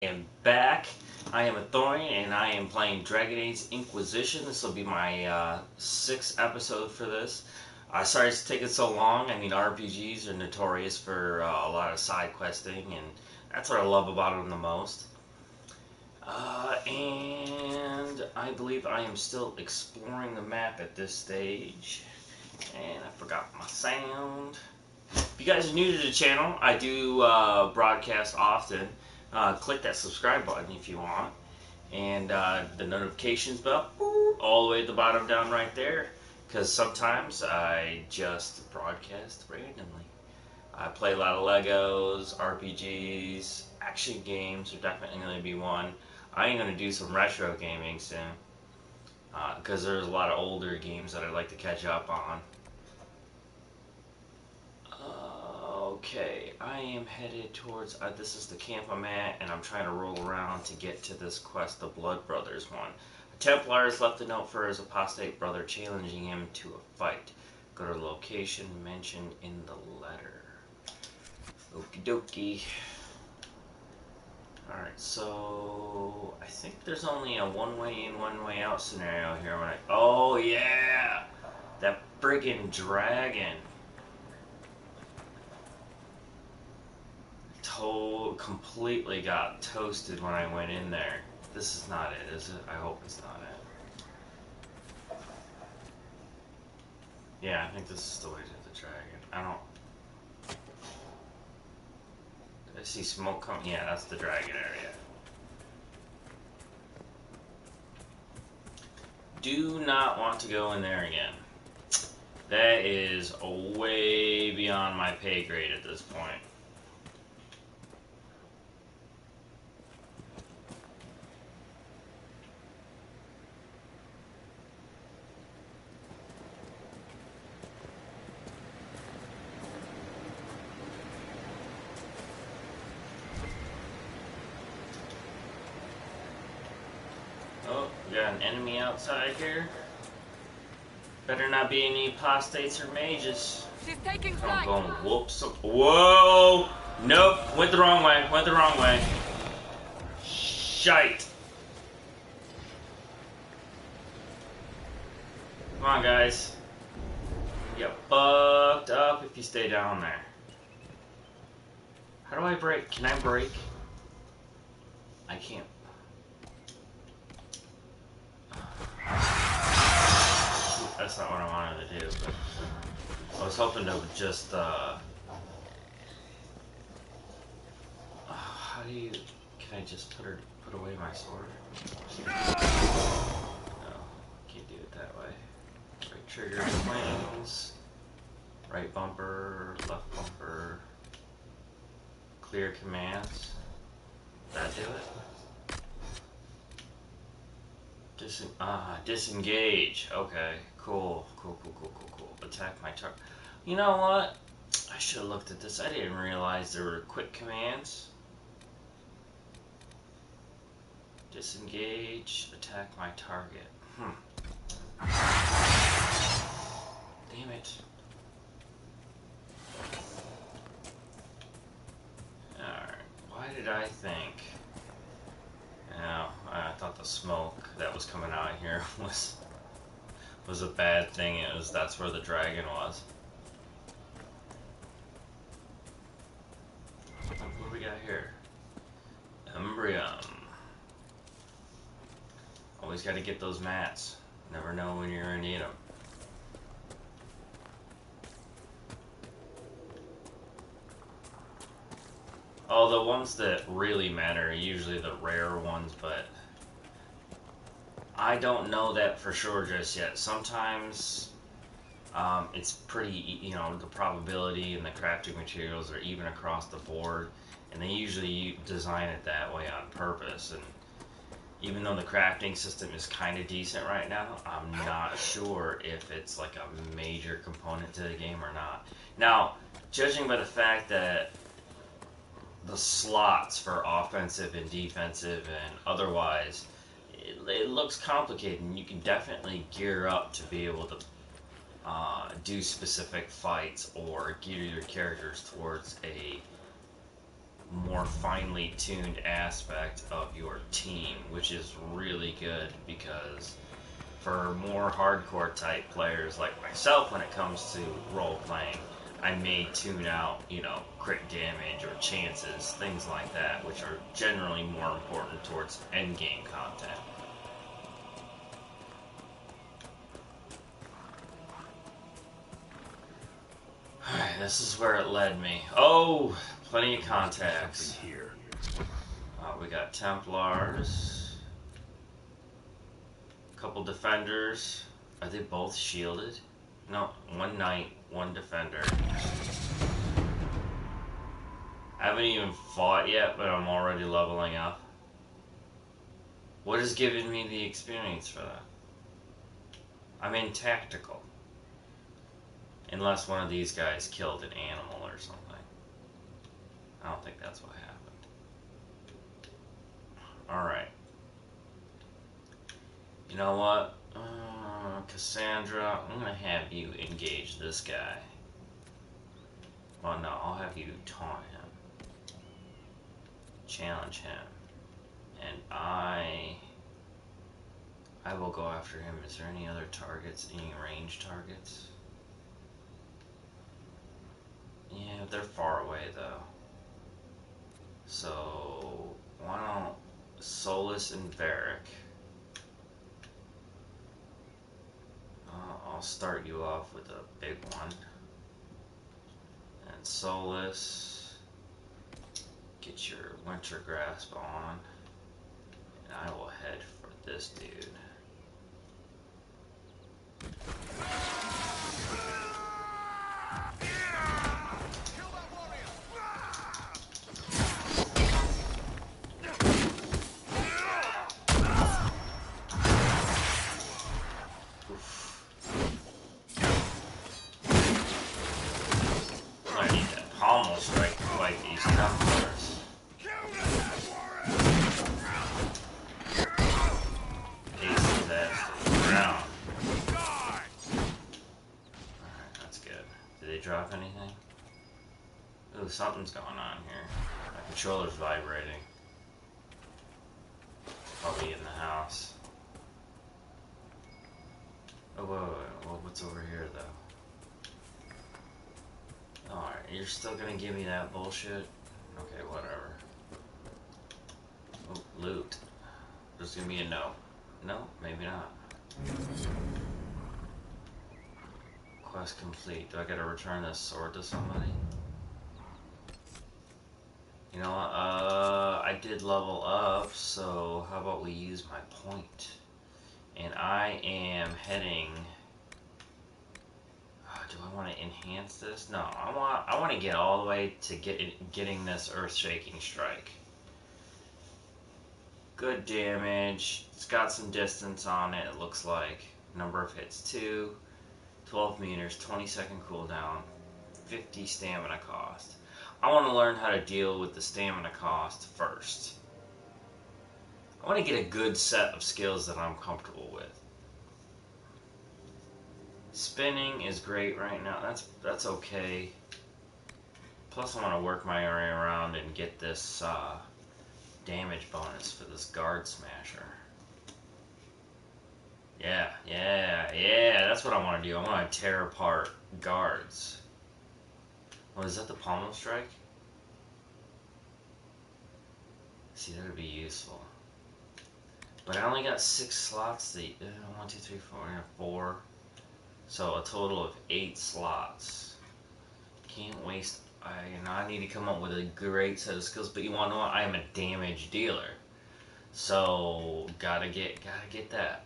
Am back. I am Authorian, and I am playing Dragon Age Inquisition. This will be my sixth episode for this. Sorry it's taken so long. I mean, RPGs are notorious for a lot of side questing, and that's what I love about them the most. And I believe I am still exploring the map at this stage. And I forgot my sound. If you guys are new to the channel, I do broadcast often. Click that subscribe button if you want. And the notifications bell, all the way at the bottom down right there. Because sometimes I just broadcast randomly. I play a lot of Legos, RPGs, action games are definitely going to be one. I am going to do some retro gaming soon. Because there's a lot of older games that I'd like to catch up on. Okay, I am headed towards, this is the camp I'm at, and I'm trying to roll around to get to this quest, the Blood Brothers one. A Templar has left a note for his apostate brother challenging him to a fight. Go to the location mentioned in the letter. Okie dokie. Alright, so I think there's only a one way in, one way out scenario here. Oh yeah! That friggin' dragon. Completely got toasted when I went in there. This is not it, is it? I hope it's not it. Yeah, I think this is the way to the dragon. I don't... Did I see smoke coming? Yeah, that's the dragon area. Do not want to go in there again. That is way beyond my pay grade at this point. Oh, we got an enemy outside here. Better not be any apostates or mages. She's taking I'm flight. going whoops. Whoa! Nope, went the wrong way. Went the wrong way. Shite. Come on, guys. You get fucked up if you stay down there. How do I break? Can I break? I can't. That's not what I wanted to do, but I was hoping to just, how do you, can I just put away my sword? No, can't do it that way. Right trigger, flames, right bumper, left bumper, clear commands. Did that do it? Disengage. Okay, cool. Attack my target. You know what? I should have looked at this. I didn't realize there were quick commands. Disengage. Attack my target. Damn it. Alright. Why did I think... Now, I thought the smoke that was coming out here was a bad thing. That's where the dragon was. What do we got here? Embrium. Always got to get those mats. Never know when you're gonna need them. Oh, the ones that really matter are usually the rare ones, but I don't know that for sure just yet. Sometimes it's pretty, you know, the probability and the crafting materials are even across the board, and they usually design it that way on purpose. And even though the crafting system is kind of decent right now, I'm not sure if it's like a major component to the game or not. Now, judging by the fact that the slots for offensive and defensive and otherwise, it looks complicated, and you can definitely gear up to be able to do specific fights or gear your characters towards a more finely tuned aspect of your team, which is really good because for more hardcore type players like myself, when it comes to role playing, I may tune out, you know, crit damage or chances, things like that, which are generally more important towards endgame content. Alright, this is where it led me. Oh, plenty of contacts. Here. We got Templars. A couple defenders. Are they both shielded? No, one knight, one defender. I haven't even fought yet, but I'm already leveling up. What is giving me the experience for that? I'm in tactical. Unless one of these guys killed an animal or something. I don't think that's what happened. Alright. You know what? Cassandra, I'm gonna have you engage this guy. Well, no, I'll have you taunt him. Challenge him. And I will go after him. Is there any other targets? Any range targets? Yeah, they're far away though. So, why don't Solus and Varric? I'll start you off with a big one. And Solus, get your Winter Grasp on. And I will head for this dude. Almost strike to fight these Templars. Ace his ass to the ground. Alright, that's good. Did they drop anything? Ooh, something's going on here. My controller's vibrating. Probably in the house. Oh, whoa, what's over here though? Alright, you're still gonna give me that bullshit? Okay, whatever. Oh, loot. There's gonna be a no. No, maybe not. Quest complete. Do I gotta return this sword to somebody? You know what? I did level up, so how about we use my point? And I am heading... do I want to enhance this? No, I want to get all the way to getting this earth-shaking strike. Good damage. It's got some distance on it, it looks like. Number of hits 2, 12 meters, 20-second cooldown, 50 stamina cost. I want to learn how to deal with the stamina cost first. I want to get a good set of skills that I'm comfortable with. Spinning is great right now. That's okay. Plus, I want to work my way around and get this damage bonus for this guard smasher. Yeah. That's what I want to do. I want to tear apart guards. Oh, is that the pommel strike? See, that would be useful. But I only got 6 slots. 1, 2, 3, 4. So a total of 8 slots. Can't waste. I need to come up with a great set of skills. But you want to know what? I am a damage dealer. So gotta get that.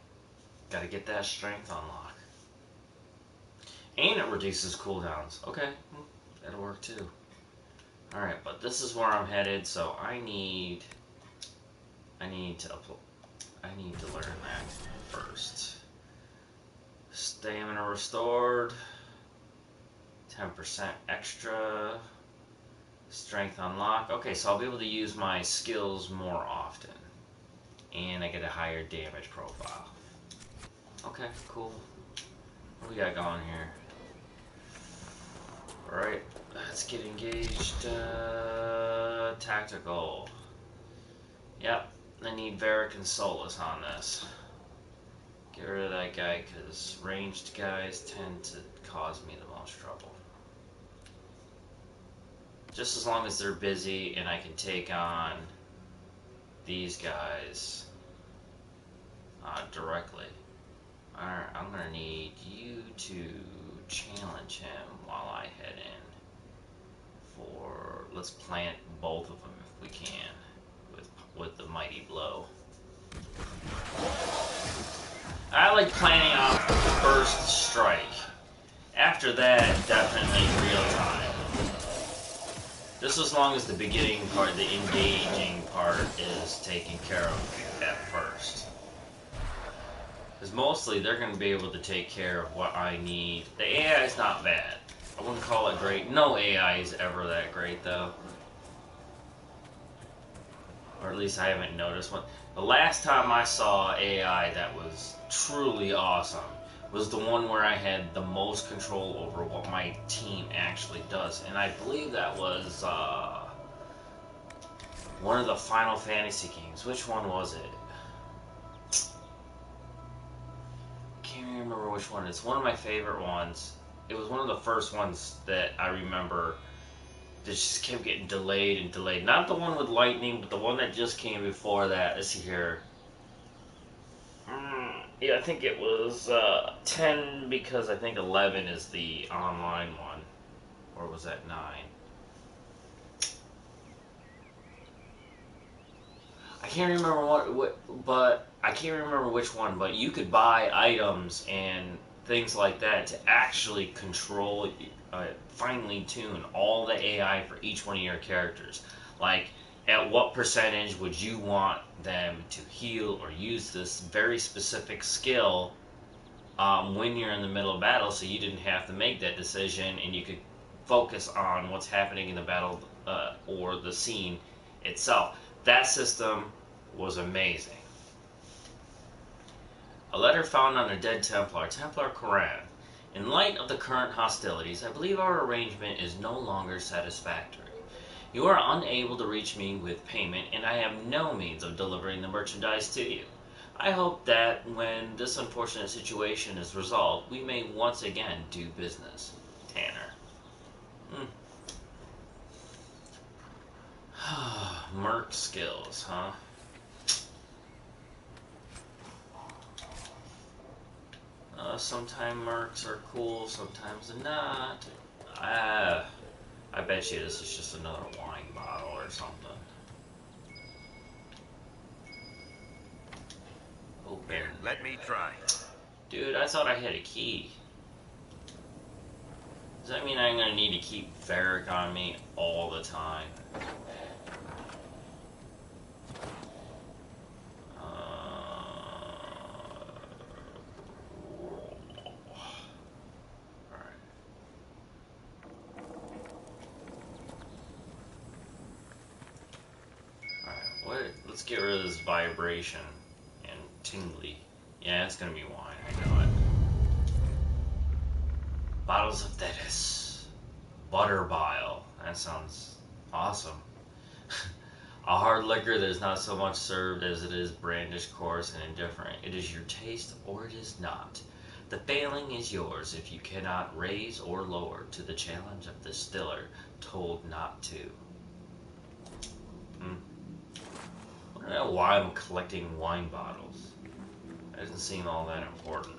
Gotta get that strength unlock. And it reduces cooldowns. Okay, that'll work too. All right, but this is where I'm headed. So I need to learn that first. Stamina restored, 10% extra, strength unlock. Okay, so I'll be able to use my skills more often, and I get a higher damage profile. Okay, cool. What do we got going here? Alright, let's get engaged. Tactical. Yep, I need Varric and Solus on this. Get rid of that guy, because ranged guys tend to cause me the most trouble. Just as long as they're busy and I can take on these guys directly. Alright, I'm gonna need you to challenge him while I head in for, let's plant both of them if we can with the mighty blow. I like planning out first strike. After that, definitely real time. Just as long as the beginning part, the engaging part, is taken care of at first. Because mostly they're going to be able to take care of what I need. The AI is not bad. I wouldn't call it great. No AI is ever that great, though. Or at least I haven't noticed one. The last time I saw AI that was truly awesome was the one where I had the most control over what my team actually does. And I believe that was one of the Final Fantasy games. Which one was it? Can't remember which one. It's one of my favorite ones. It was one of the first ones that I remember that just kept getting delayed and delayed. Not the one with lightning, but the one that just came before that. Let's see here. Yeah, I think it was 10, because I think 11 is the online one. Or was that 9? I can't remember but I can't remember which one, but you could buy items and things like that to actually control, finely tune all the AI for each one of your characters. Like, at what percentage would you want them to heal or use this very specific skill when you're in the middle of battle, so you didn't have to make that decision and you could focus on what's happening in the battle or the scene itself. That system was amazing. A letter found on a dead Templar, Templar Koran. In light of the current hostilities, I believe our arrangement is no longer satisfactory. You are unable to reach me with payment, and I have no means of delivering the merchandise to you. I hope that when this unfortunate situation is resolved, we may once again do business. Tanner. Merc skills, huh? Sometimes mercs are cool, sometimes they're not. I bet you this is just another wine bottle or something. Open. Here, let me try. Dude, I thought I had a key. Does that mean I'm gonna need to keep Varric on me all the time? Let's get rid of this vibration and tingly. Yeah, it's gonna be wine, I know it. Bottles of Thetis. Butter bile. That sounds awesome. A hard liquor that is not so much served as it is brandished, coarse, and indifferent. It is your taste, or it is not. The failing is yours if you cannot raise or lower to the challenge of the distiller told not to. I don't know why I'm collecting wine bottles. It doesn't seem all that important.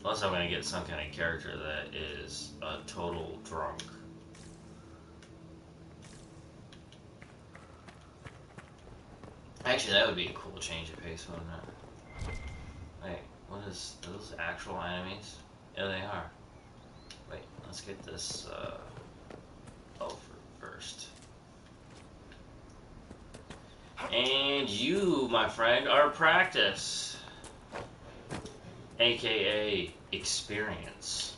Plus, I'm going to get some kind of character that is a total drunk. Actually, that would be a cool change of pace, wouldn't it? Wait, what is... Are those actual enemies? Yeah, they are. Wait, let's get this... first. And you, my friend, are practice. AKA experience.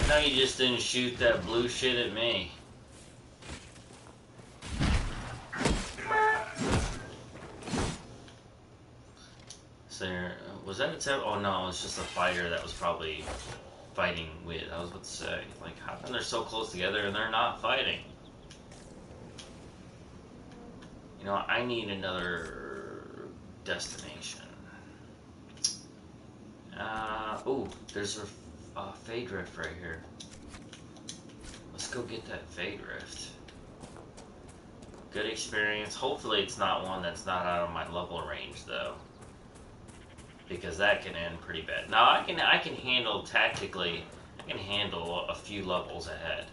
No, you just didn't shoot that blue shit at me. Let's have. Oh no, it's just a fighter that was probably fighting with. I was about to say, like, how come they're so close together and they're not fighting? You know, I need another destination. Oh, there's a Fade Rift right here. Let's go get that Fade Rift. Good experience. Hopefully it's not one that's not out of my level range, though. Because that can end pretty bad. Now, I can handle tactically, I can handle a few levels ahead.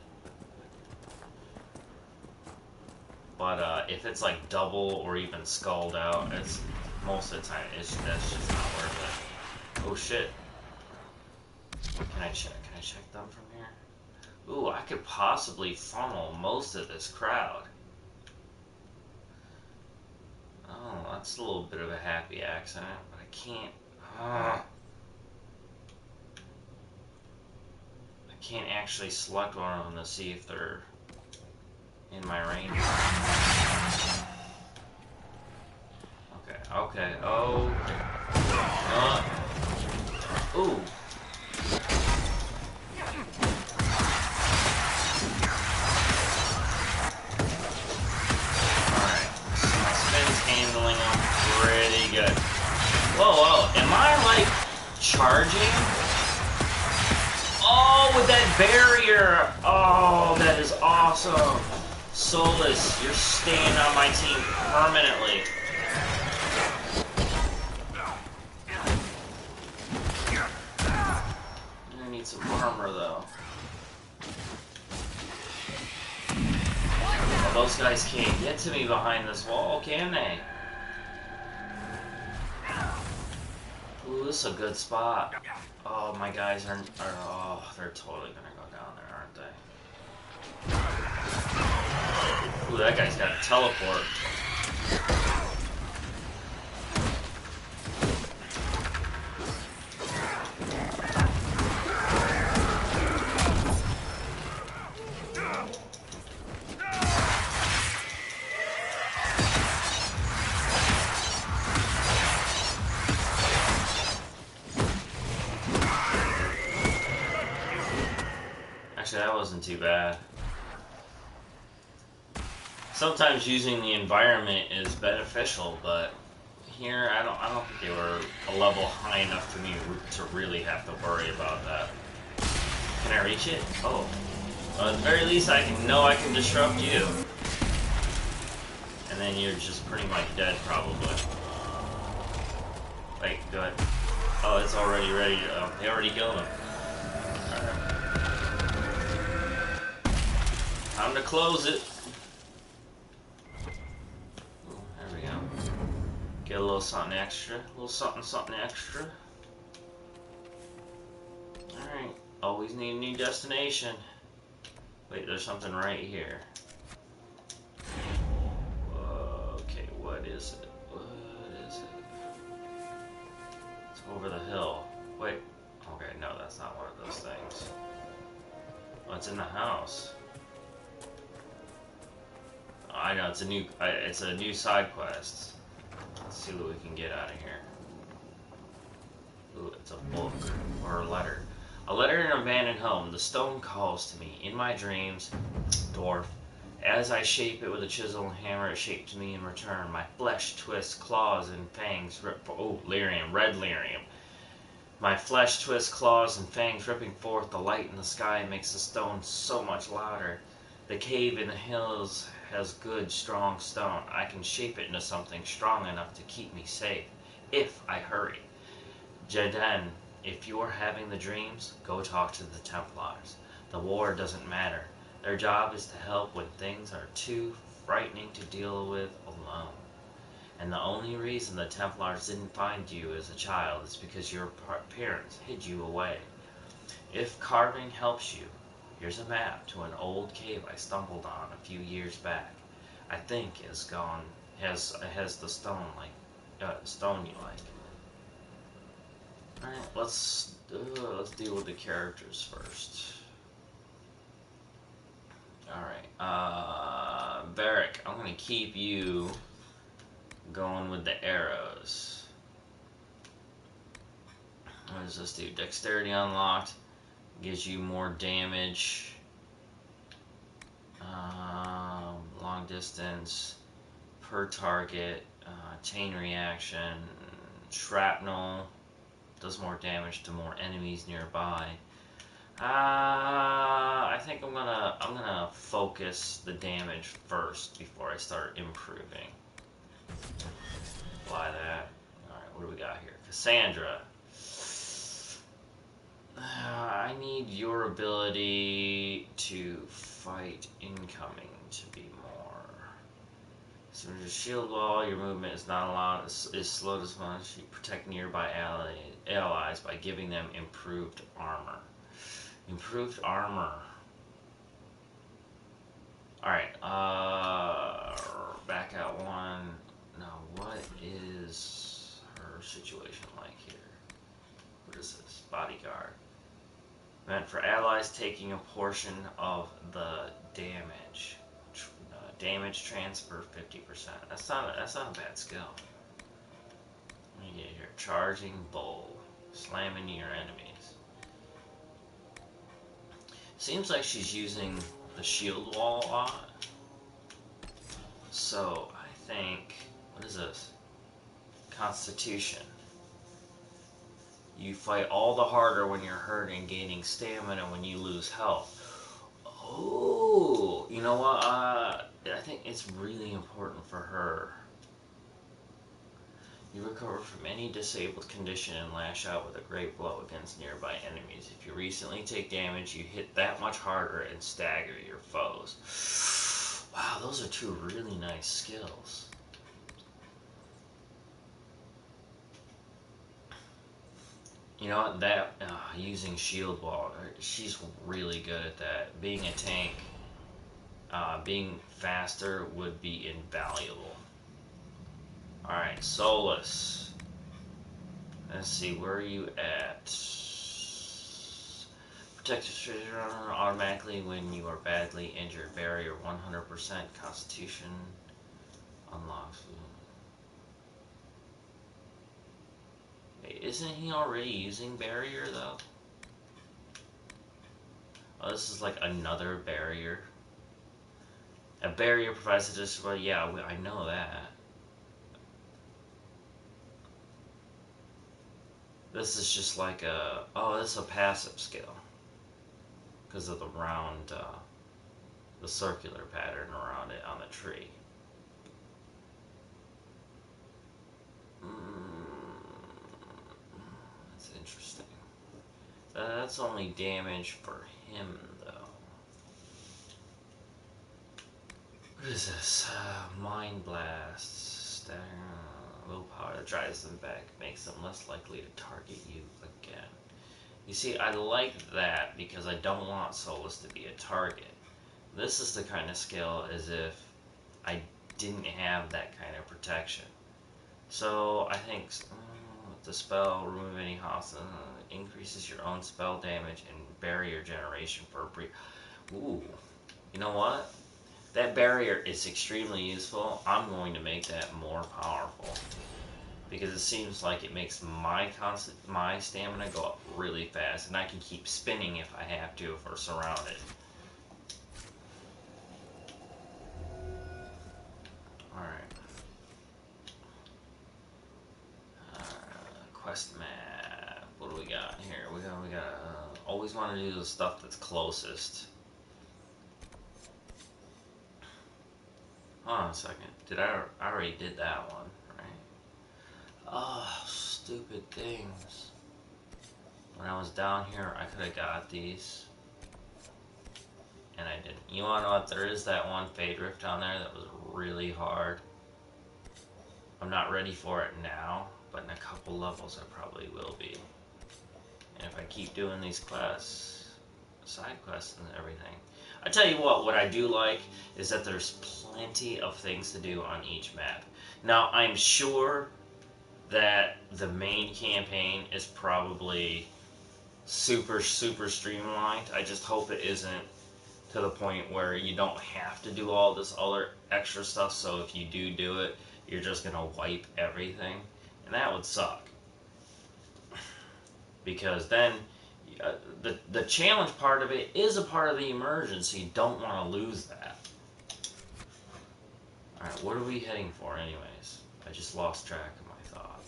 But if it's like double or even skulled out, it's most of the time that's just not worth it. Oh shit! Can I check them from here? Ooh, I could possibly funnel most of this crowd. Oh, that's a little bit of a happy accident, but I can't. I can't actually select one of them to see if they're in my range. Okay. Oh. Ooh. Alright. My spin's handling them pretty good. Whoa. Am I, like, charging? Oh, with that barrier! Oh, that is awesome! Solus, you're staying on my team permanently. I need some armor, though. Oh, those guys can't get to me behind this wall, can they? Ooh, this is a good spot. Oh, my guys are oh, they're totally gonna go down there, aren't they? Ooh, that guy's got a teleport. Actually, that wasn't too bad. Sometimes using the environment is beneficial, but here I don't think they were a level high enough for me to really have to worry about that. Can I reach it? Oh. Well, at the very least I can disrupt you. And then you're just pretty much dead probably. Wait, go ahead. Oh, it's already ready to they already killed him. Alright. Time to close it. Ooh, there we go. Get a little something extra. A little something extra. Alright. Always need a new destination. Wait, there's something right here. Okay, what is it? What is it? It's over the hill. Wait. Okay, no, that's not one of those things. What's in the house? I know it's a new side quest. Let's see what we can get out of here. Ooh, it's a book or a letter. A letter in an abandoned home. The stone calls to me in my dreams, dwarf. As I shape it with a chisel and hammer, it shapes me in return. My flesh twists, claws and fangs rip. Oh, lyrium, red lyrium. My flesh twists, claws and fangs ripping forth. The light in the sky makes the stone so much louder. The cave in the hills has good, strong stone. I can shape it into something strong enough to keep me safe, if I hurry. Jaden, if you're having the dreams, go talk to the Templars. The war doesn't matter. Their job is to help when things are too frightening to deal with alone. And the only reason the Templars didn't find you as a child is because your parents hid you away. If carving helps you, here's a map to an old cave I stumbled on a few years back. I think has the stone stone you like. All right, let's deal with the characters first. All right, Varric, I'm gonna keep you going with the arrows. What does this do? Dexterity unlocked. Gives you more damage. Long distance. Per target. Chain reaction. Shrapnel. Does more damage to more enemies nearby. I think I'm gonna focus the damage first before I start improving. Apply that. Alright, what do we got here? Cassandra. I need your ability to fight incoming to be more. So your shield wall, your movement is not allowed, is slowed as much. You protect nearby allies by giving them improved armor. Improved armor. Alright, back out one. Now, what is her situation like here? What is this? Bodyguard. Meant for allies taking a portion of the damage. Damage transfer 50%. That's not a bad skill. Let me get here. Charging bowl. Slam into your enemies. Seems like she's using the shield wall a lot. So I think, what is this? Constitution. You fight all the harder when you're hurt and gaining stamina when you lose health. Oh, you know what? I think it's really important for her. You recover from any disabled condition and lash out with a great blow against nearby enemies. If you recently take damage, you hit that much harder and stagger your foes. Wow, those are two really nice skills. You know what? That using shield wall, she's really good at that. Being a tank, being faster would be invaluable. Alright, Solus. Let's see, where are you at? Protect your treasure automatically when you are badly injured. Barrier 100%. Constitution unlocks. Wait, isn't he already using barrier though? Oh, this is like another barrier. A barrier provides additional. Yeah, I know that. This is just like a, oh, this is a passive skill. Because of the round, the circular pattern around it on the tree. That's interesting. That's only damage for him, though. What is this? Mind Blast. Willpower that drives them back, makes them less likely to target you again. You see, I like that because I don't want Solus to be a target. This is the kind of skill as if I didn't have that kind of protection. So I think the spell, remove any hostile, increases your own spell damage and barrier generation for a brief. Ooh, you know what? That barrier is extremely useful. I'm going to make that more powerful. Because it seems like it makes my stamina go up really fast. And I can keep spinning if I have to, if we're surrounded. Alright. Quest map. What do we got here? We got always want to do the stuff that's closest. Hold on a second. I already did that one, right? Oh, stupid things. When I was down here, I could have got these. And I didn't. You wanna know what? There is that one Fade Rift down there that was really hard. I'm not ready for it now, but in a couple levels I probably will be. And if I keep doing these side quests and everything. I tell you what I do like is that there's plenty of things to do on each map. Now, I'm sure that the main campaign is probably super streamlined. I just hope it isn't to the point where you don't have to do all this other extra stuff, so if you do it, you're just gonna wipe everything. And that would suck. because then the challenge part of it is a part of the immersion, so you don't want to lose that. Alright, what are we heading for anyways? I just lost track of my thought.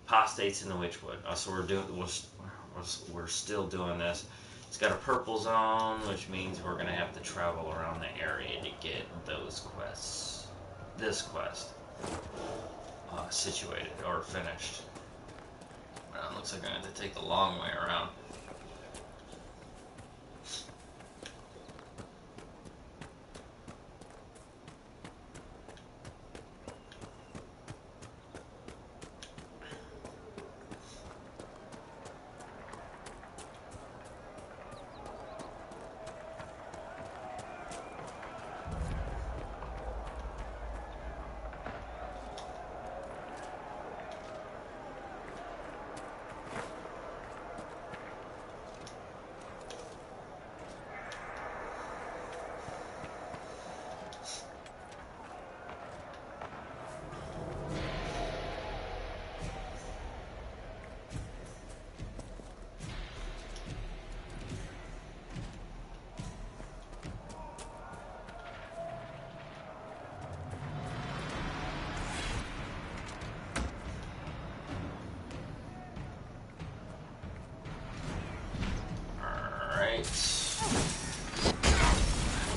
Apostates in the Witchwood. So we're still doing this. It's got a purple zone, which means we're gonna have to travel around the area to get those quests. This quest situated or finished. Well, it looks like I have to take the long way around.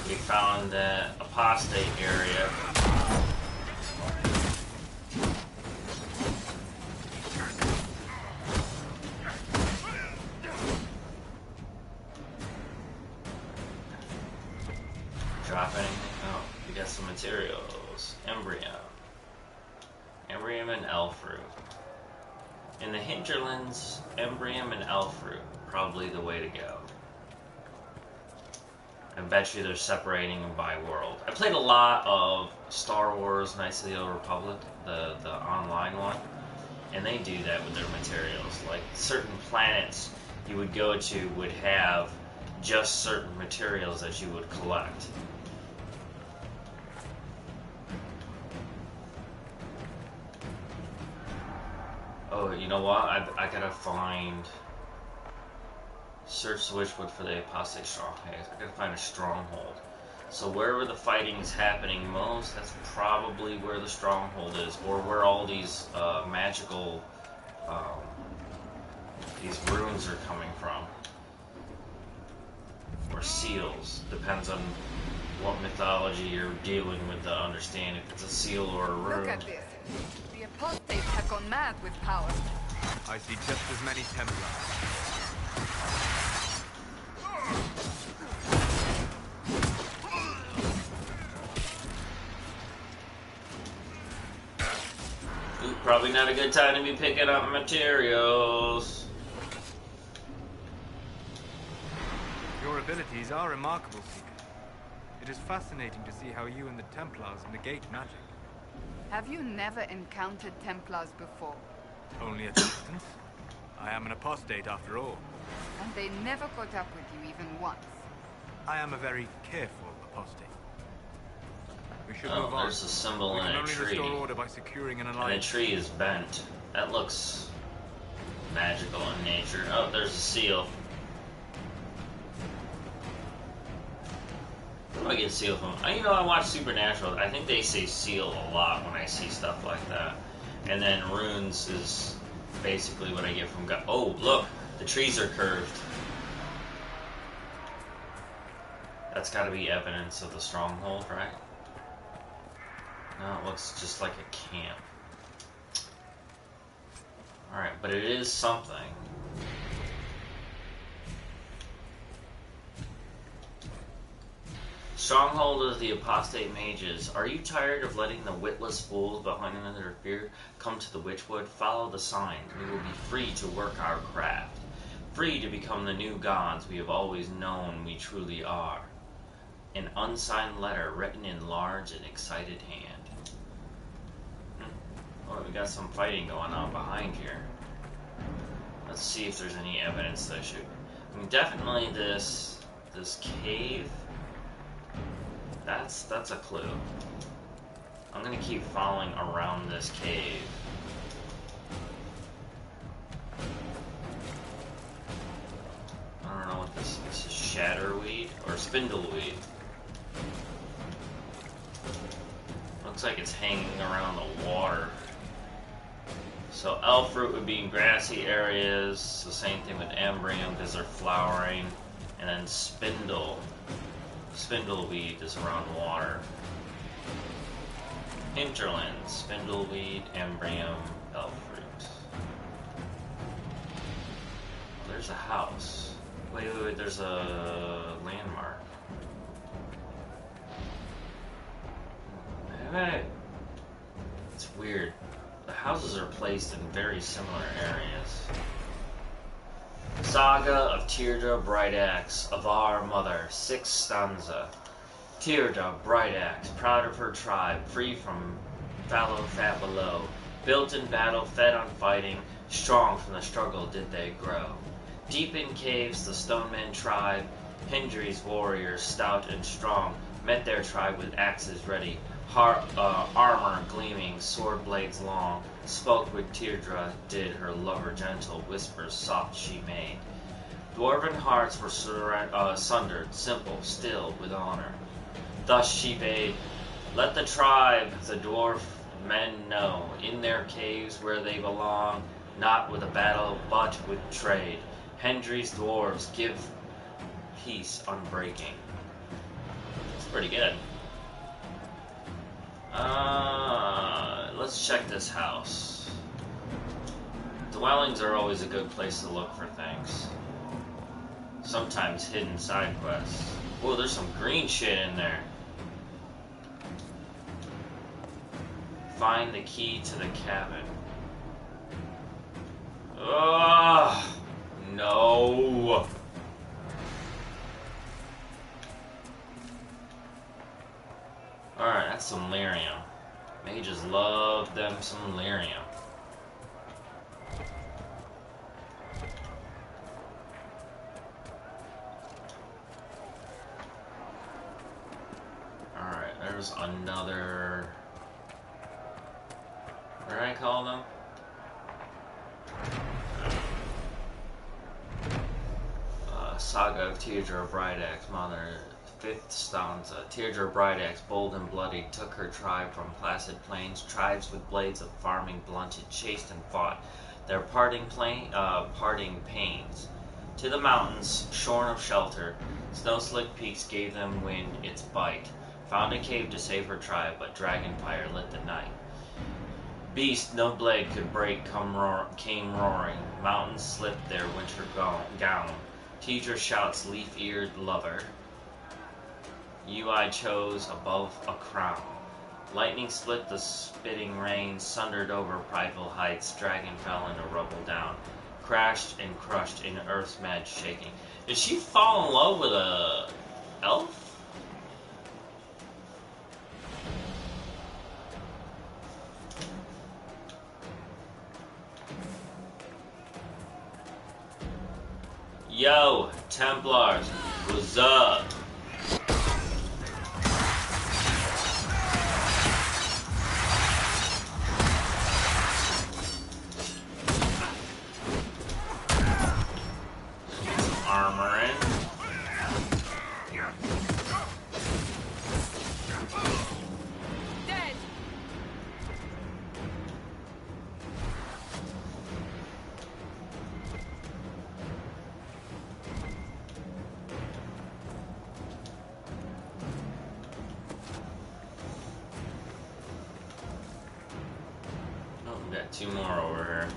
We found the apostate area. Drop anything? Oh, we got some materials. Embrium and elf root. In the hinterlands, Embrium and elf root, probably the way to go. I bet you they're separating them by world. I played a lot of Star Wars Knights of the Old Republic, the online one, and they do that with their materials. Like, certain planets you would go to would have just certain materials that you would collect. Oh, you know what? I gotta find... Search the Witchwood for the apostate stronghold. I gotta find a stronghold. So wherever the fighting is happening most, that's probably where the stronghold is, or where all these magical these runes are coming from, or seals. Depends on what mythology you're dealing with to understand if it's a seal or a rune. Look at this. The apostates have gone mad with power. I see just as many Templars. Probably not a good time to be picking up materials. Your abilities are remarkable, Seeker. It is fascinating to see how you and the Templars negate magic. Have you never encountered Templars before? Only at distance. I am an apostate after all. And they never caught up with you even once. I am a very careful apostate. We should move Oh, on. there's a symbol We in can a only tree. restore order by securing an And alliance. the tree is bent. That looks magical in nature. Oh, there's a seal. Where do I get seal from? You know, I watch Supernatural. I think they say seal a lot when I see stuff like that. And then runes is basically what I get from God. Oh, look! The trees are curved. That's gotta be evidence of the stronghold, right? No, it looks just like a camp. Alright, but it is something. Stronghold of the apostate mages. Are you tired of letting the witless fools behind another fear come to the Witchwood? Follow the sign. We will be free to work our craft. Free to become the new gods we have always known we truly are. An unsigned letter written in large and excited hand. Oh, we got some fighting going on behind here. Let's see if there's any evidence that I should... I mean, definitely this cave. That's a clue. I'm gonna keep following around this cave. shatterweed or spindleweed. Looks like it's hanging around the water. So elfroot would be in grassy areas. The same thing with embryon because they're flowering. And then spindleweed is around water. Hinterland, spindleweed, embryon, elfroot. There's a house. Wait, there's a landmark. Hey, it's weird. The houses are placed in very similar areas. Saga of Tirda Brightaxe, of our mother, 6th stanza. Tirda Brightaxe, proud of her tribe, free from fallow fat below, built in battle, fed on fighting, strong from the struggle did they grow. Deep in caves the stonemen tribe, Hendry's warriors, stout and strong, met their tribe with axes ready, armor gleaming, sword blades long, spoke with Tirda, did her lover gentle, whispers soft she made. Dwarven hearts were sundered, simple, still, with honor. Thus she bade, let the tribe, the dwarf men know, in their caves where they belong, not with a battle, but with trade. Hendry's dwarves give peace unbreaking. It's pretty good. Let's check this house. Dwellings are always a good place to look for things. Sometimes hidden side quests. Whoa, there's some green shit in there. Find the key to the cabin. Ugh, no. Alright, that's some lyrium. Mages love them some lyrium. Alright, there's another... What did I call them? Saga of Tirda Brightaxe, mother, 5th stanza. Tirda Brightaxe, bold and bloody, took her tribe from placid plains, tribes with blades of farming blunted, chased and fought their parting pains. To the mountains, shorn of shelter, snow-slick peaks gave them wind its bite. Found a cave to save her tribe, but dragon fire lit the night. Beast no blade could break came roaring, mountains slipped their winter gown. Teacher shouts leaf-eared lover, you I chose above a crown. Lightning split the spitting rain, sundered over prideful heights, dragon fell into rubble down, crashed and crushed in earth's mad shaking. Did she fall in love with a elf? Yo, Templars, what's up? Get some armor in. Dead. Oh, we got 2 more over here.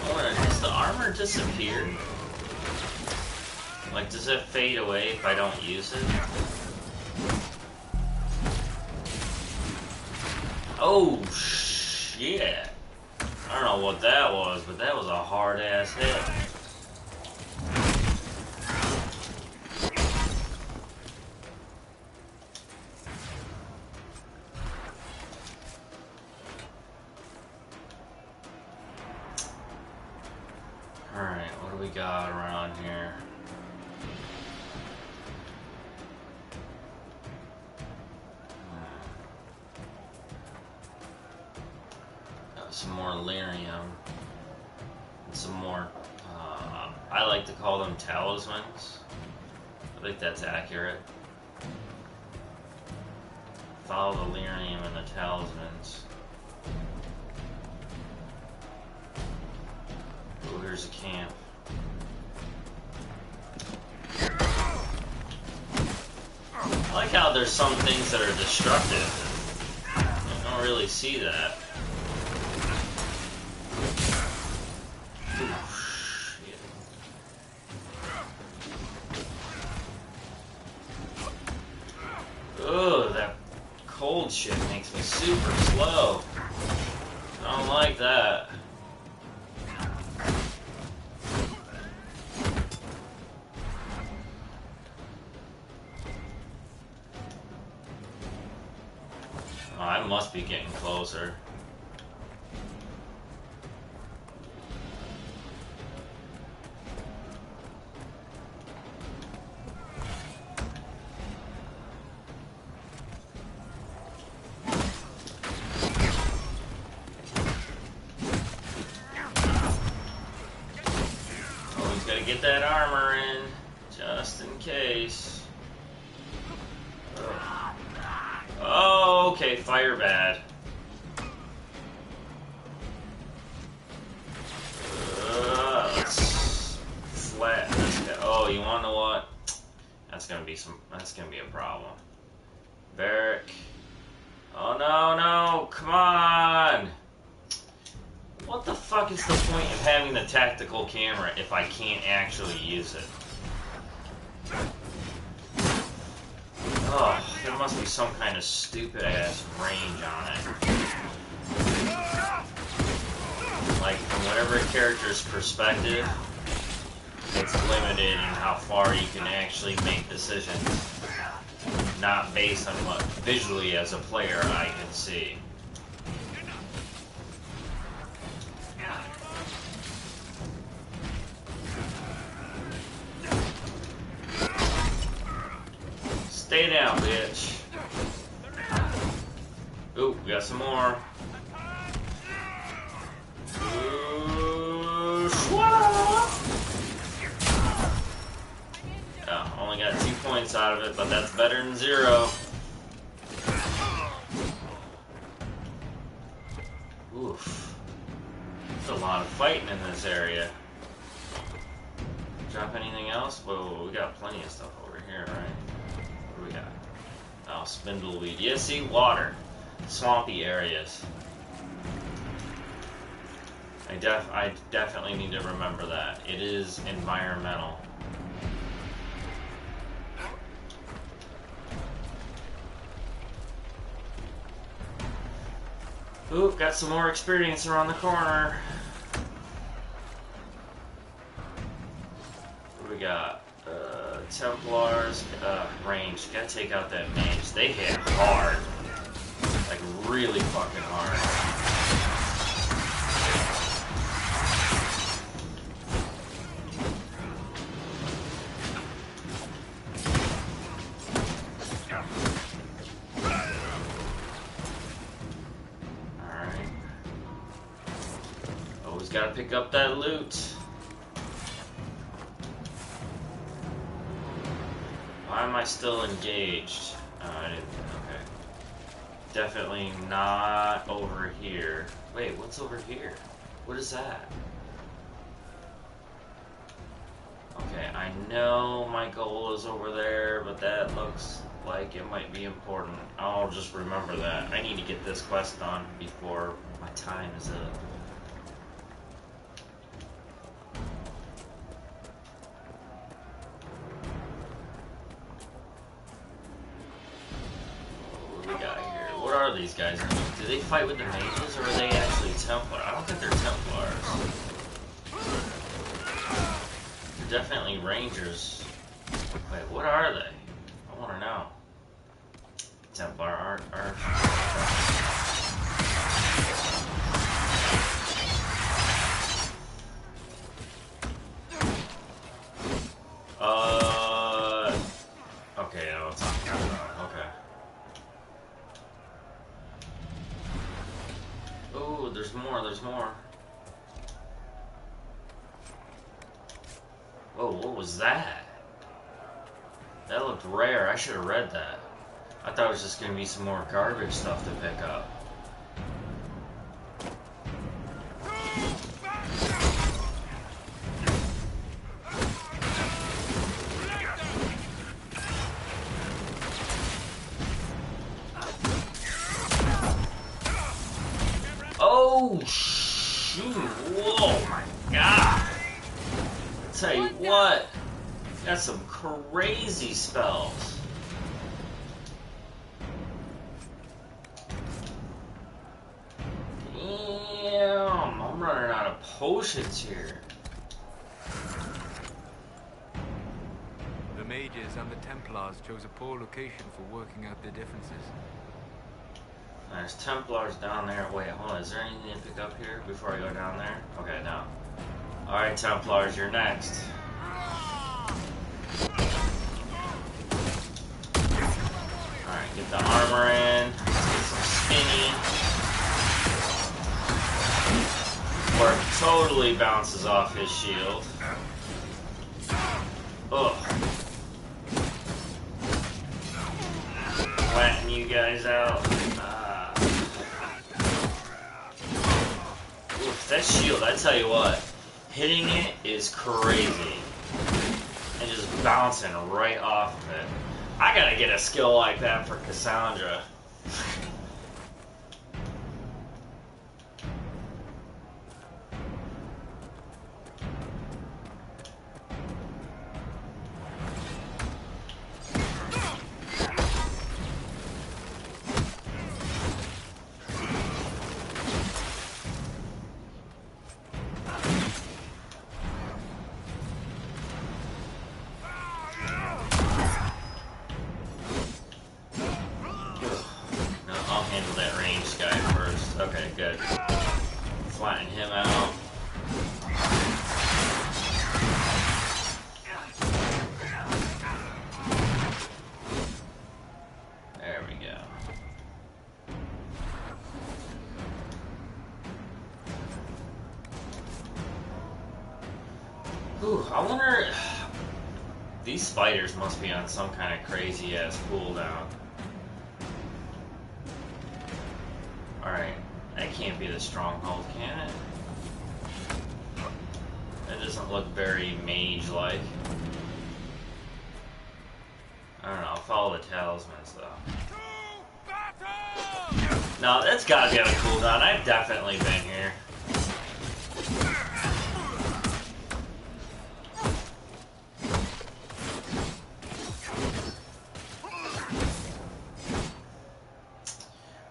Oh, has the armor disappeared? Like, does it fade away if I don't use it? Oh, shit. I don't know what that was, but that was a hard-ass hit. Alright, what do we got around here? some more lyrium, and some more, I like to call them talismans. I think that's accurate. Follow the lyrium and the talismans. Oh, here's a camp. I like how there's some things that are destructive. I don't really see that. Oh, that cold shit makes me super slow. I don't like that. Oh, I must be getting closer. Gotta get that armor in, just in case. Oh, okay, fire bad. Let's flat this guy. Oh, you wanna know what? That's gonna be a problem. Barrack. Oh no, no, come on! What the fuck is the point of having the tactical camera if I can't actually use it? Oh, there must be some kind of stupid ass range on it. Like, from whatever character's perspective, it's limited in how far you can actually make decisions. Not based on what visually as a player I can see. Stay down, bitch. Ooh, we got some more. Ooh, oh, only got 2 points out of it, but that's better than 0. Oof. There's a lot of fighting in this area. Drop anything else? Whoa, we got plenty of stuff over here, right? What do we got? Oh, spindleweed. Yeah, see, water. Swampy areas. I definitely need to remember that. It is environmental. Oop, got some more experience around the corner. What do we got? Templars, range. Gotta take out that mage. They hit hard. Like, really fucking hard. Alright. Always gotta pick up that loot. Why am I still engaged? I didn't. Okay. Definitely not over here. Wait, what's over here? What is that? Okay, I know my goal is over there, but that looks like it might be important. I'll just remember that. I need to get this quest done before my time is up. What are these guys? Do they fight with the mages, or are they actually Templar? I don't think they're Templars. They're definitely Rangers. Wait, what are they? I want to know. Templar art. Okay, I know what I'm talking about. Okay. Oh, there's there's more, there's more. Whoa, what was that? That looked rare. I should have read that. I thought it was just gonna be some more garbage stuff to pick up. Oh, shoot. Whoa, my God. I'll tell you what. Got some crazy spells. Damn, I'm running out of potions here. The mages and the Templars chose a poor location for working out their differences. There's Templars down there. Wait, hold on. Is there anything to pick up here before I go down there? Okay, no. Alright, Templars, you're next. Alright, get the armor in. Get some spinny. Or it totally bounces off his shield. Ugh. Flatten you guys out. Oof, that shield, I tell you what, hitting it is crazy. And just bouncing right off of it. I gotta get a skill like that for Cassandra. Okay, good. Flatten him out. There we go. Ooh, I wonder... These spiders must be on some kind of crazy-ass cooldown. Alright, that can't be the stronghold, can it? That doesn't look very mage-like. I don't know, I'll follow the talismans, though. No, that's gotta be on a cooldown. I've definitely been here.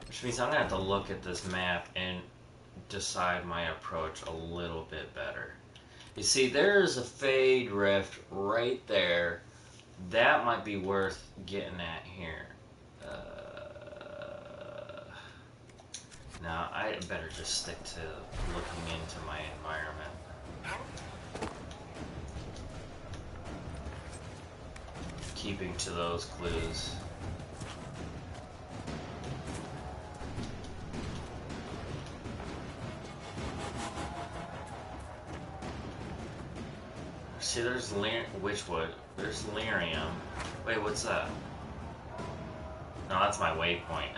Which means I'm gonna have to look at this map and decide my approach a little bit better. You see, there's a Fade Rift right there. That might be worth getting at here. No, I better just stick to looking into my environment. Keeping to those clues. See, there's Witchwood. There's Lyrium. Wait, what's that? No, that's my waypoint.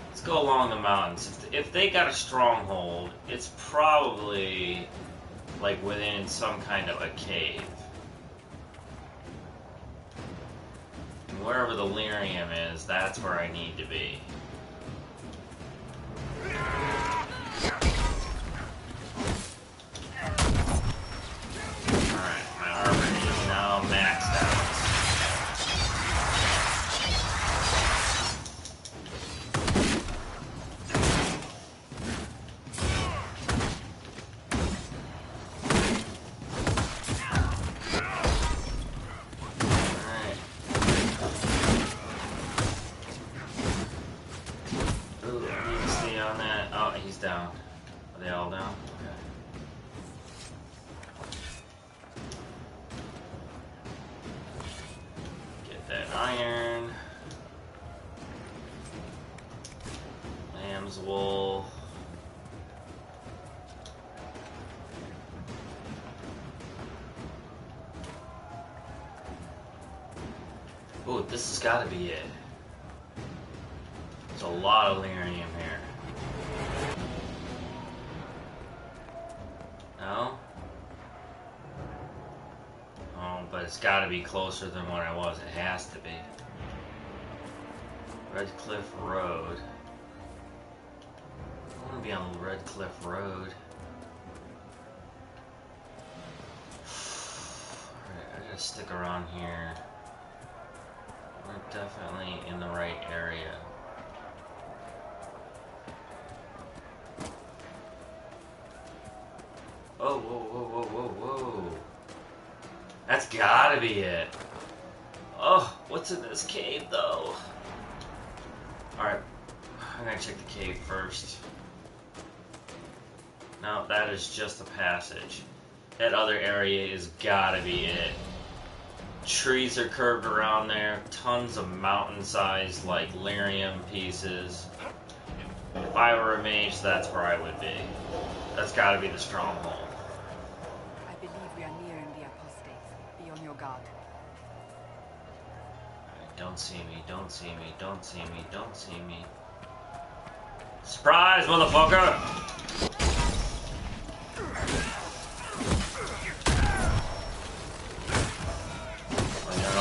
Let's go along the mountains. If they got a stronghold, it's probably like within some kind of a cave. And wherever the Lyrium is, that's where I need to be. Down. Are they all down? Okay. Get that iron. Lamb's This has got to be it. There's a lot of lyrium here. No? Oh, but it's got to be closer than what I was. It has to be. Red Cliff Road. I want to be on Red Cliff Road. Alright, I gotta stick around here. We're definitely in the right area. Oh, whoa, whoa, whoa, whoa, whoa. That's gotta be it. Oh, what's in this cave, though? Alright, I'm gonna check the cave first. No, that is just a passage. That other area is gotta be it. Trees are curved around there. Tons of mountain-sized, like, lyrium pieces. If I were a mage, that's where I would be. That's gotta be the stronghold. I believe we are nearing the apostates. Be on your guard. Alright, don't see me, don't see me, don't see me, don't see me. Surprise, motherfucker!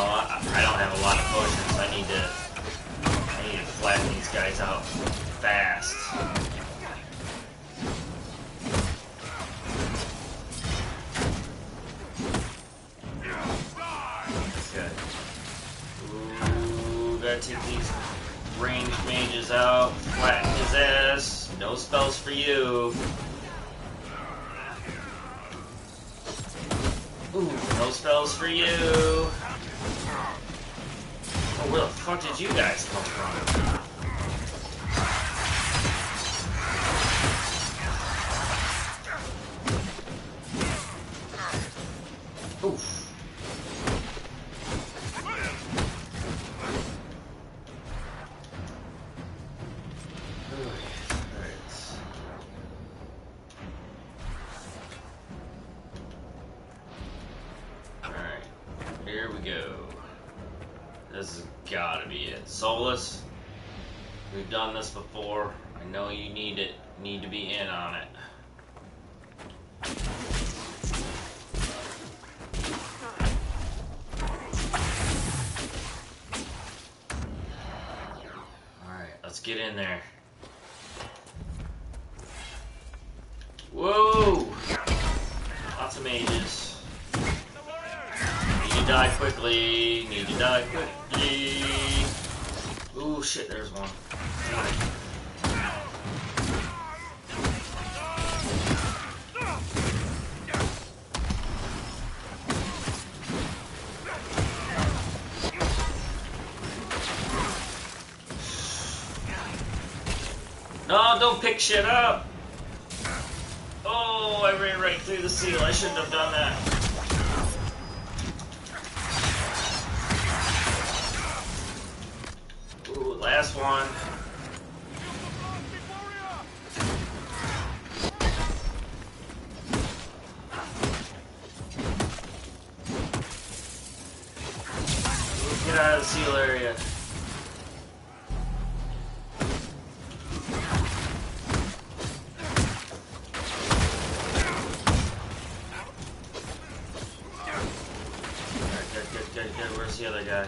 I don't have a lot of potions. I need to flatten these guys out fast. Good. Ooh, gotta take these ranged mages out. Flatten his ass. No spells for you. Ooh, no spells for you. Oh, where the fuck did you guys come from? Oof. Alright, here we go. This has gotta be it. Solus, we've done this before. I know you need to be in on it. Alright, let's get in there. Whoa! Lots of mages. Need to die quickly. Need to die quickly. Ooh, shit, there's one. No, don't pick shit up. Oh, I ran right through the seal. I shouldn't have done that. Ooh, last one. Ooh, get out of the seal area. Good. Where's the other guy?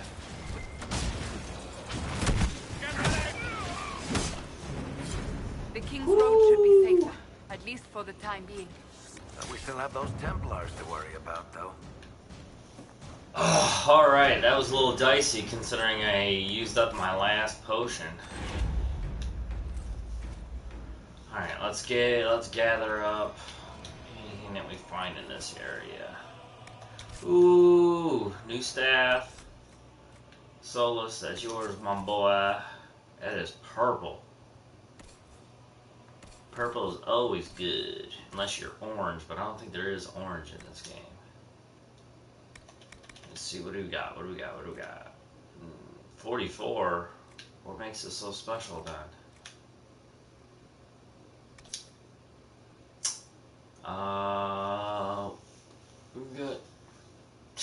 The King's Road should be safer, at least for the time being. We still have those Templars to worry about, though. Oh, alright, that was a little dicey considering I used up my last potion. Alright, let's gather up anything that we find in this area. Ooh, new staff. Solus, that's yours, my boy. That is purple. Purple is always good, unless you're orange, but I don't think there is orange in this game. Let's see, what do we got? 44? What makes it so special then? We've got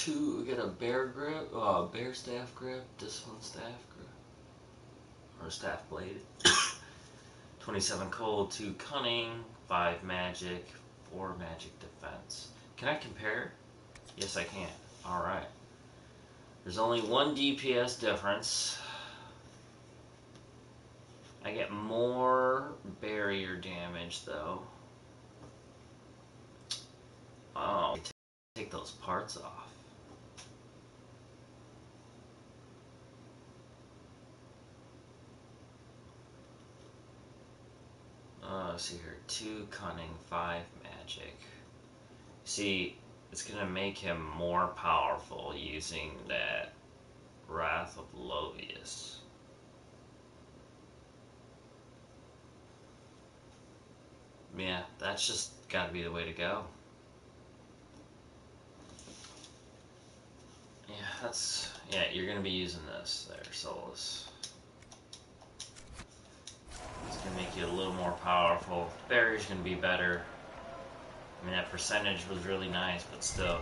2, we got a bear grip, bear staff grip, this one staff grip, or staff blade. 27 cold, 2 cunning, 5 magic, 4 magic defense. Can I compare? Yes, I can. Alright. There's only 1 DPS difference. I get more barrier damage, though. Oh, take those parts off. Let's see here. 2 cunning, 5 magic. See, it's gonna make him more powerful using that Wrath of Lovius. Yeah, that's just gotta be the way to go. Yeah, you're gonna be using this there, Solus. It's gonna make you a little more powerful. Barrier's gonna be better. I mean, that percentage was really nice, but still.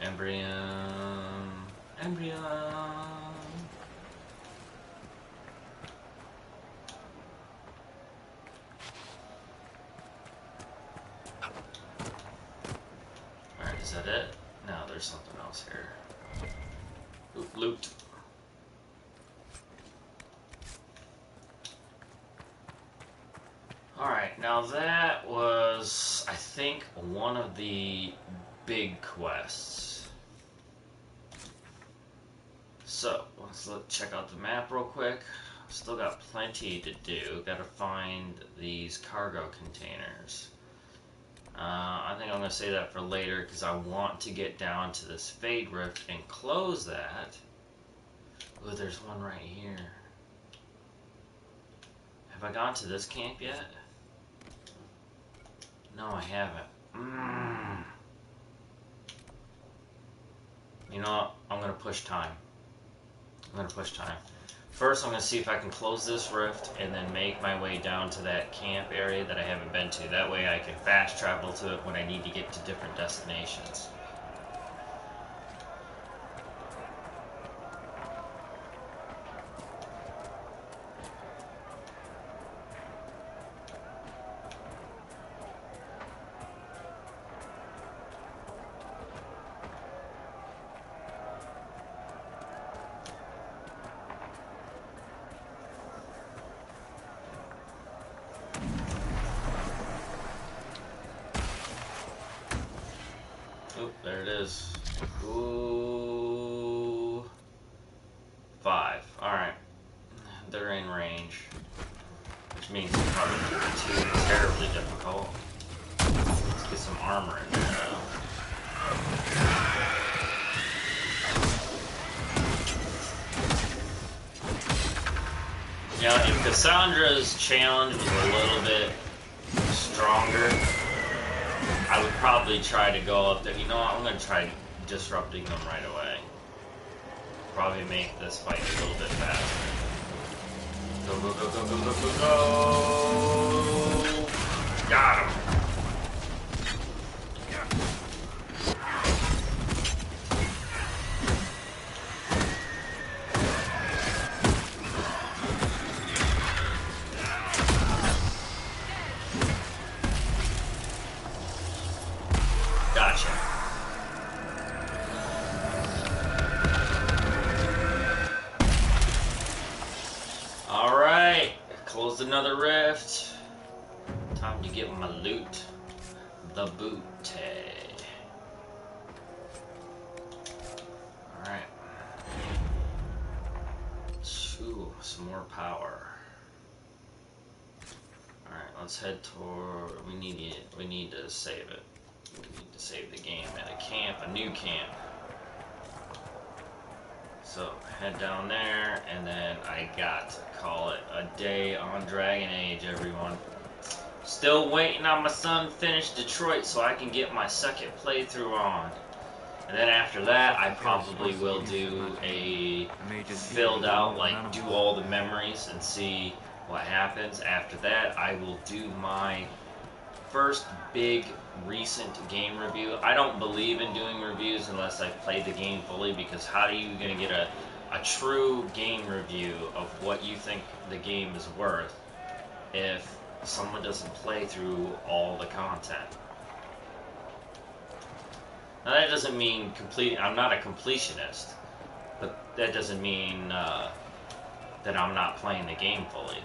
Embryon. Alright, is that it? No, there's something else here. Oop, loot. Alright, now that was, I think, one of the big quests. So, let's check out the map real quick. Still got plenty to do. Gotta find these cargo containers. I think I'm gonna say that for later because I want to get down to this Fade Rift and close that. Oh, there's one right here. Have I gone to this camp yet? No, I haven't. You know what? I'm gonna push time. First, I'm going to see if I can close this rift and then make my way down to that camp area that I haven't been to. That way I can fast travel to it when I need to get to different destinations. Oop, there it is. Ooh. 5. Alright. They're in range. Which means it's probably not too terribly difficult. Let's get some armor in there though. Now, if Cassandra's challenge was a little bit stronger, I would probably try to go up there. You know what? I'm going to try disrupting them right away. Probably make this fight a little bit faster. Go, go, go, go, go, go, go, go! Got him! Gotcha. Time to get my loot. The booty. Alright. Ooh, some more power. Alright, let's head toward... We need to save it. We need to save the game at a camp, a new camp. So, head down there, and then I got to call it a day on Dragon Age, everyone. Still waiting on my son to finish Detroit so I can get my second playthrough on. And then after that, I probably will do a filled out, like, do all the memories and see what happens. After that, I will do my first big recent game review. I don't believe in doing reviews unless I've played the game fully, because how are you going to get a true game review of what you think the game is worth if someone doesn't play through all the content? Now that doesn't mean I'm not a completionist, but that doesn't mean that I'm not playing the game fully.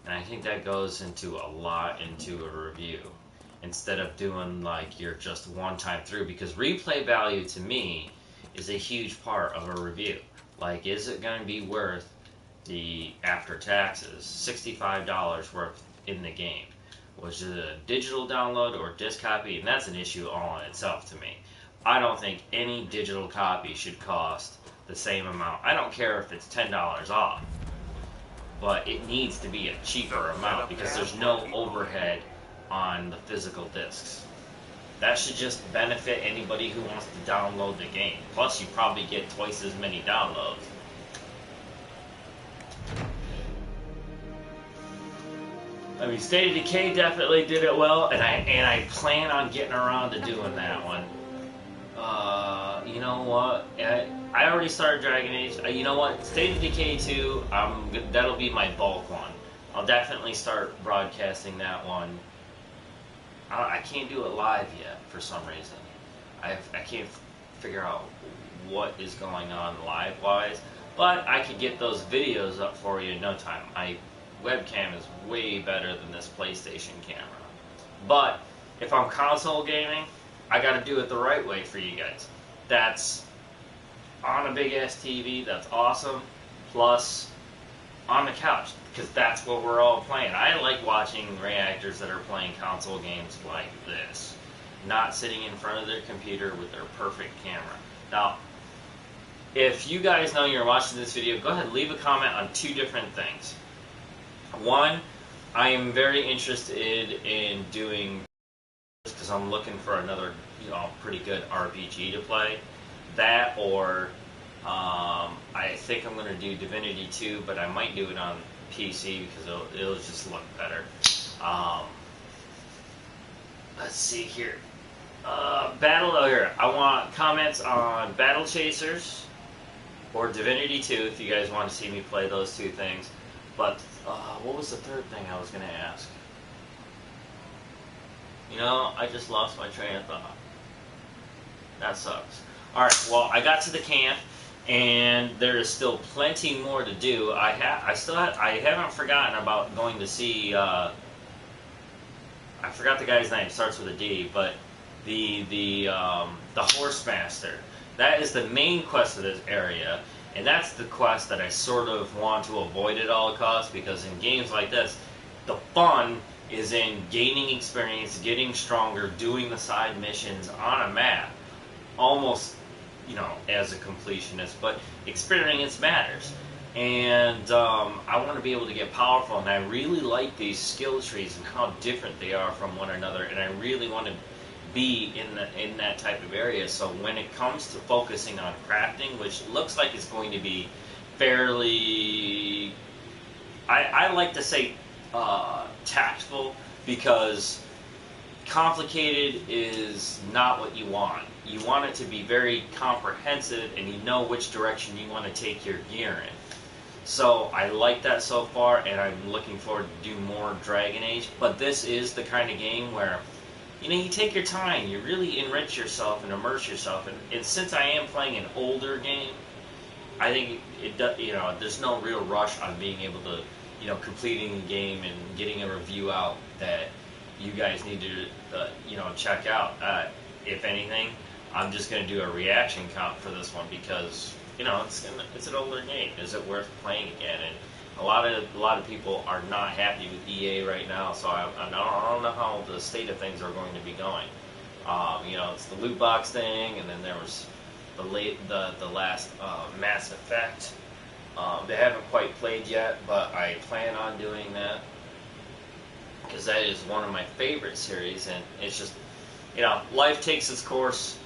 And I think that goes into a lot into a review, instead of doing like your just one time through, because replay value to me is a huge part of a review. Like, is it going to be worth the after taxes $65 worth in the game? Was it a digital download or disc copy? And that's an issue all in itself to me. I don't think any digital copy should cost the same amount. I don't care if it's $10 off, but it needs to be a cheaper amount because there's no overhead on the physical discs. That should just benefit anybody who wants to download the game. Plus, you probably get twice as many downloads. I mean, State of Decay definitely did it well, and I plan on getting around to doing that one. You know what? I already started Dragon Age. You know what? State of Decay 2, that'll be my bulk one. I'll definitely start broadcasting that one. I can't do it live yet for some reason. I can't figure out what is going on live-wise, but I could get those videos up for you in no time. My webcam is way better than this PlayStation camera. But if I'm console gaming, I gotta do it the right way for you guys. That's on a big ass TV, that's awesome, plus on the couch, because that's what we're all playing. I like watching reactors that are playing console games like this, not sitting in front of their computer with their perfect camera. Now, if you guys know you're watching this video, go ahead and leave a comment on two different things. One, I am very interested in doing, because I'm looking for another, pretty good RPG to play. That, or I think I'm going to do Divinity 2, but I might do it on PC because it'll just look better. Let's see here. I want comments on Battle Chasers or Divinity 2 if you guys want to see me play those two things. But what was the third thing I was going to ask? I just lost my train of thought. That sucks. Alright, well, I got to the camp, and there is still plenty more to do. I haven't forgotten about going to see, I forgot the guy's name, it starts with a D, but the Horsemaster. That is the main quest of this area, and that's the quest that I sort of want to avoid at all costs, because in games like this, the fun is in gaining experience, getting stronger, doing the side missions on a map, almost, as a completionist, but experience matters. And I want to be able to get powerful, and I really like these skill trees and how different they are from one another, and I really want to be in that type of area. So when it comes to focusing on crafting, which looks like it's going to be fairly, I like to say tactful, because complicated is not what you want. You want it to be very comprehensive, and you know which direction you want to take your gear in. So I like that so far, and I'm looking forward to do more Dragon Age. But this is the kind of game where, you take your time, you really enrich yourself and immerse yourself. And since I am playing an older game, I think there's no real rush on being able to completing the game and getting a review out that you guys need to, check out. If anything, I'm just going to do a reaction count for this one because, it's an older game. Is it worth playing again? And a lot of people are not happy with EA right now, so I don't know how the state of things are going to be going. It's the loot box thing, and then there was the last Mass Effect. They haven't quite played yet, but I plan on doing that because that is one of my favorite series, and it's just, life takes its course.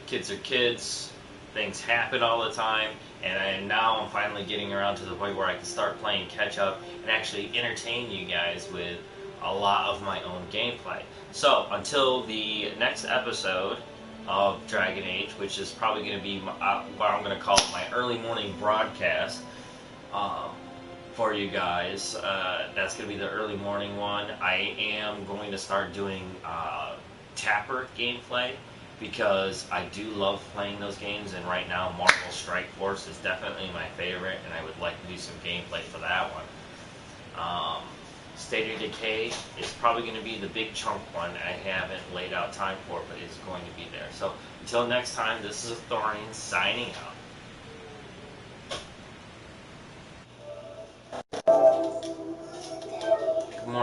Kids are kids. Things happen all the time, and now I'm finally getting around to the point where I can start playing catch up and actually entertain you guys with a lot of my own gameplay. So until the next episode of Dragon Age, which is probably going to be what I'm going to call my early morning broadcast for you guys. That's going to be the early morning one. I am going to start doing Tapper gameplay because I do love playing those games, and right now Marvel Strike Force is definitely my favorite, and I would like to do some gameplay for that one. State of Decay is probably going to be the big chunk one. I haven't laid out time for it, but it's going to be there. So until next time, this is Authorian signing out.